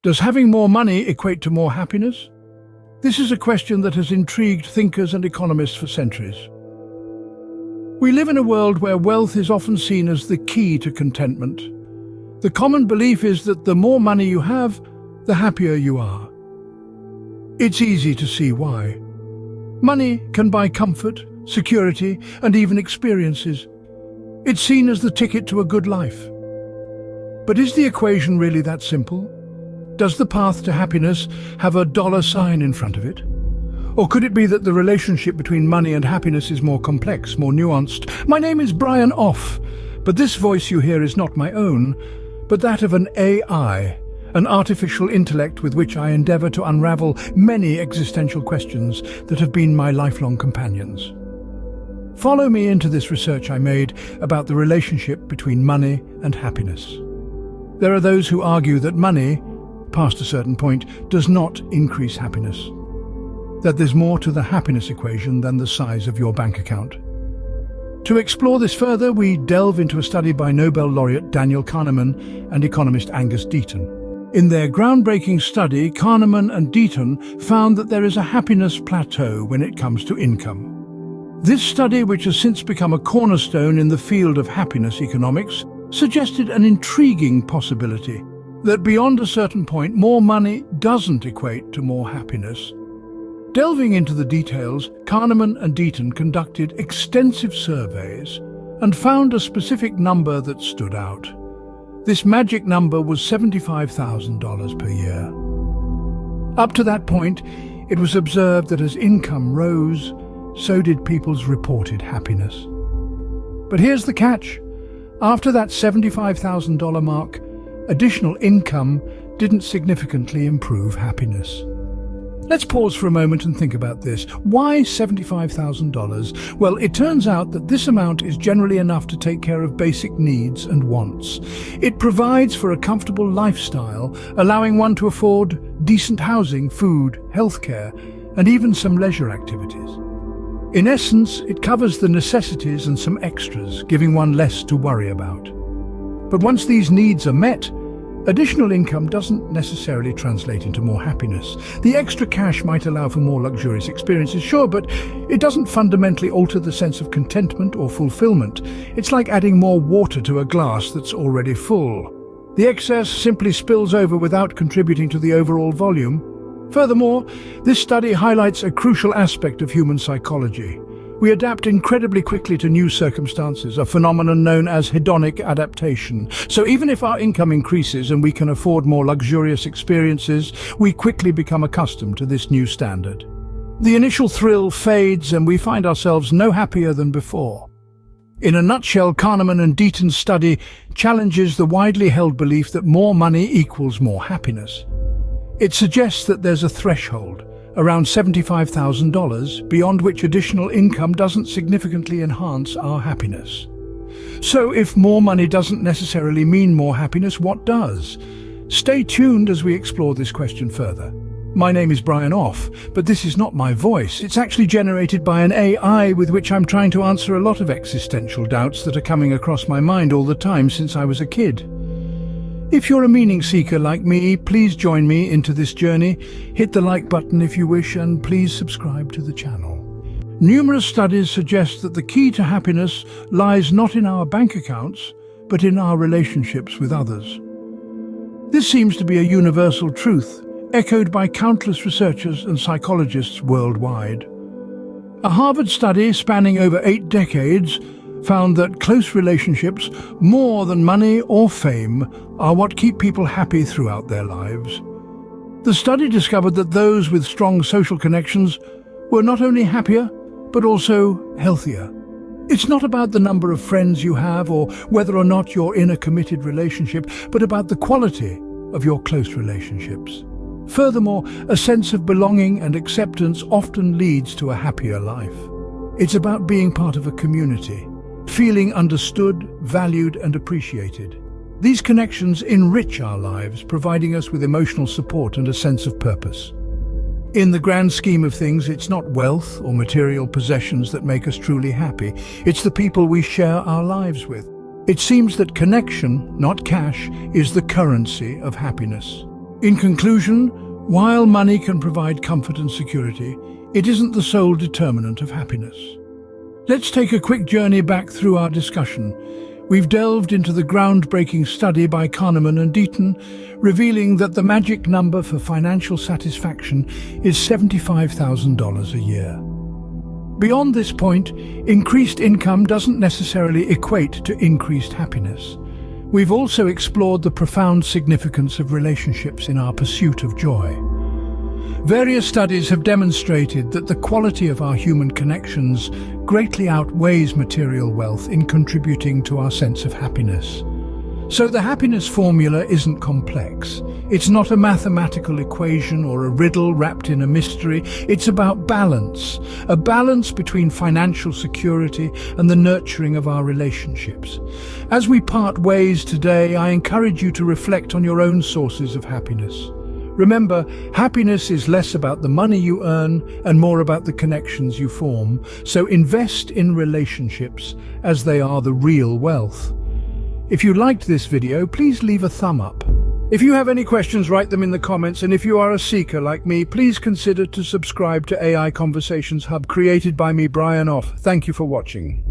Does having more money equate to more happiness? This is a question that has intrigued thinkers and economists for centuries. We live in a world where wealth is often seen as the key to contentment. The common belief is that the more money you have, the happier you are. It's easy to see why. Money can buy comfort, security, and even experiences. It's seen as the ticket to a good life. But is the equation really that simple? Does the path to happiness have a dollar sign in front of it? Or could it be that the relationship between money and happiness is more complex, more nuanced? My name is Brian Off, but this voice you hear is not my own, but that of an AI, an artificial intellect with which I endeavour to unravel many existential questions that have been my lifelong companions. Follow me into this research I made about the relationship between money and happiness. There are those who argue that money, past a certain point, does not increase happiness. That there's more to the happiness equation than the size of your bank account. To explore this further, we delve into a study by Nobel laureate Daniel Kahneman and economist Angus Deaton. In their groundbreaking study, Kahneman and Deaton found that there is a happiness plateau when it comes to income. This study, which has since become a cornerstone in the field of happiness economics, suggested an intriguing possibility that beyond a certain point, more money doesn't equate to more happiness. Delving into the details, Kahneman and Deaton conducted extensive surveys and found a specific number that stood out. This magic number was $75,000 per year. Up to that point, it was observed that as income rose, so did people's reported happiness. But here's the catch. After that $75,000 mark, additional income didn't significantly improve happiness. Let's pause for a moment and think about this. Why $75,000? Well, it turns out that this amount is generally enough to take care of basic needs and wants. It provides for a comfortable lifestyle, allowing one to afford decent housing, food, healthcare, and even some leisure activities. In essence, it covers the necessities and some extras, giving one less to worry about. But once these needs are met, additional income doesn't necessarily translate into more happiness. The extra cash might allow for more luxurious experiences, sure, but it doesn't fundamentally alter the sense of contentment or fulfillment. It's like adding more water to a glass that's already full. The excess simply spills over without contributing to the overall volume. Furthermore, this study highlights a crucial aspect of human psychology. We adapt incredibly quickly to new circumstances, a phenomenon known as hedonic adaptation. So even if our income increases and we can afford more luxurious experiences, we quickly become accustomed to this new standard. The initial thrill fades and we find ourselves no happier than before. In a nutshell, Kahneman and Deaton's study challenges the widely held belief that more money equals more happiness. It suggests that there's a threshold, around $75,000, beyond which additional income doesn't significantly enhance our happiness. So if more money doesn't necessarily mean more happiness, what does? Stay tuned as we explore this question further. My name is Brian Off, but this is not my voice. It's actually generated by an AI with which I'm trying to answer a lot of existential doubts that are coming across my mind all the time since I was a kid. If you're a meaning seeker like me, please join me into this journey. Hit the like button if you wish, and please subscribe to the channel. Numerous studies suggest that the key to happiness lies not in our bank accounts, but in our relationships with others. This seems to be a universal truth, echoed by countless researchers and psychologists worldwide. A Harvard study spanning over 8 decades found that close relationships, more than money or fame, are what keep people happy throughout their lives. The study discovered that those with strong social connections were not only happier, but also healthier. It's not about the number of friends you have or whether or not you're in a committed relationship, but about the quality of your close relationships. Furthermore, a sense of belonging and acceptance often leads to a happier life. It's about being part of a community, feeling understood, valued, and appreciated. These connections enrich our lives, providing us with emotional support and a sense of purpose. In the grand scheme of things, it's not wealth or material possessions that make us truly happy. It's the people we share our lives with. It seems that connection, not cash, is the currency of happiness. In conclusion, while money can provide comfort and security, it isn't the sole determinant of happiness. Let's take a quick journey back through our discussion. We've delved into the groundbreaking study by Kahneman and Deaton, revealing that the magic number for financial satisfaction is $75,000 a year. Beyond this point, increased income doesn't necessarily equate to increased happiness. We've also explored the profound significance of relationships in our pursuit of joy. Various studies have demonstrated that the quality of our human connections greatly outweighs material wealth in contributing to our sense of happiness. So the happiness formula isn't complex. It's not a mathematical equation or a riddle wrapped in a mystery. It's about balance, a balance between financial security and the nurturing of our relationships. As we part ways today, I encourage you to reflect on your own sources of happiness. Remember, happiness is less about the money you earn and more about the connections you form. So invest in relationships as they are the real wealth. If you liked this video, please leave a thumb up. If you have any questions, write them in the comments, and if you are a seeker like me, please consider to subscribe to AI Conversations Hub, created by me, Brian Off. Thank you for watching.